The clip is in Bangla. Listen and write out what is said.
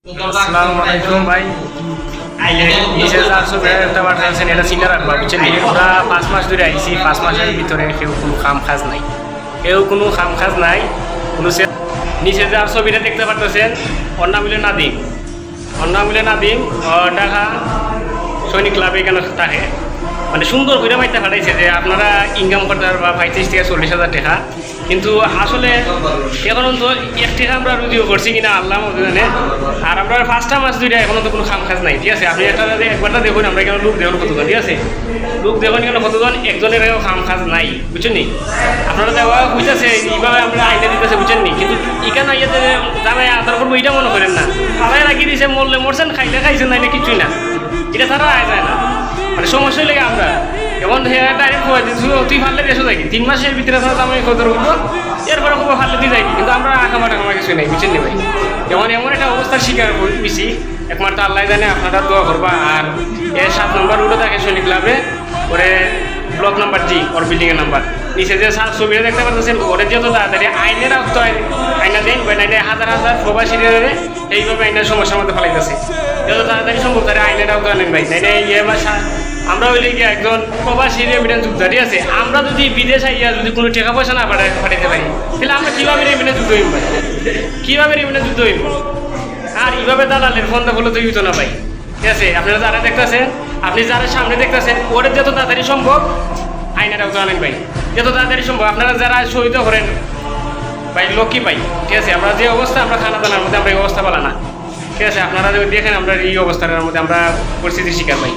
আসসালামু আলাইকুম ভাই। নিচে চারশো বেড়ার একটা বাটা আছেন, এটা চিন্তা রাখবা বুঝছেন। আমরা 5 মাস ধরে আইছি, 5 মাসের ভিতরে কেউ কোনো কাম কাজ নাই, নিচে যে আর ছবিটা দেখতে পারতেছেন ওর নাম হলো নাদিম, ঢাকা সৈনিক ক্লাবে এখানে থাকে। মানে সুন্দর করে মাইতে ফাটাইছে যে আপনারা ইনকাম করতে পারবা 35 থেকে 40,000 টাকা, কিন্তু আসলে এখনো তো 1 টাকা আমরা রুজিও করছি কিনা আল্লাহ জানে। আর আমরা 5টা মাস ধরে এখনো তো কোনো কাম কাজ নাই, ঠিক আছে। আপনি একবারটা দেখুন, আমরা এখানে লোক দেখুন কতজন, ঠিক আছে। লোক দেখুন কেন কতজন, একজনের কাম কাজ নাই, বুঝছেন নি। আপনারা দেওয়া বুঝতেছে এইভাবে আমরা আইনে দিতেছে, বুঝছেন নি। কিন্তু এখানে আইয়া যে জানাই আধার করবো এটা মনে করেন না, আলাই রাখি দিয়েছে, মরলে মরছেন, খাইলে খাইছেন, নাইলে কিছুই না, এটা তারা আয় যায় না। মানে সমস্যা লেগে আমরা এখন ডাইরেক্ট খোয়া দিচ্ছি, তুই ফাললে দেশও যাই 3 মাসের ভিতরে আমি খোঁজ করবো, এরপরে খুব ফাললে দিয়ে যাই, কিন্তু আমরা আঁকামা টাকামা কিছু নেই, বুঝছেন নি ভাই। এমন একটা অবস্থার শিকার হয়েছি, একমাত্র আল্লাহ জানে। আপনারা দোয়া করবা। আর 7 নম্বর রুটে থাকে সৈনিক ক্লাবে, ওরে ব্লক নাম্বার জি, ওর বিল্ডিংয়ের নাম্বার। নিচে যে ছবিটা দেখতে পাচ্ছেন, ওরে যত তাড়াতাড়ি আইনের আইনা দেন বা হাজার হাজার প্রবাসীরা এইভাবে আইনের সমস্যার মধ্যে ফেলাইতেছে, যত তাড়াতাড়ি সম্ভব তারা আইনের আওতায় আনেন ভাই। আমরা হইলে গিয়ে একজন প্রবাসী রেমিটেন্স যুক্ত, ঠিক আছে। আমরা যদি বিদেশ আইয়া যদি কোনো টাকা পয়সা না পাঠাইতে পারি, তাহলে আমরা কীভাবে রেমিটেন্স যুক্ত হইব ভাই, কীভাবে রেমিটেন্স যুক্ত হইব। আর এইভাবে দালালের ফোনটা বলে তো হইতো না ভাই, ঠিক আছে। আপনারা যারা দেখতেছেন, আপনি যারা সামনে দেখতেছেন, ওরে যত তাড়াতাড়ি সম্ভব আইনের আওতায় আনেন ভাই, যত তাড়াতাড়ি সম্ভব। আপনারা যারা শহীদ করেন ভাই, লক্ষ্মী পাই, ঠিক আছে। আমরা যে অবস্থা, আমরা খানা দানার মধ্যে আমরা এই অবস্থা পালা না, ঠিক আছে। আপনারা দেখেন আমরা এই অবস্থার মধ্যে আমরা পরিস্থিতির শিকার ভাই।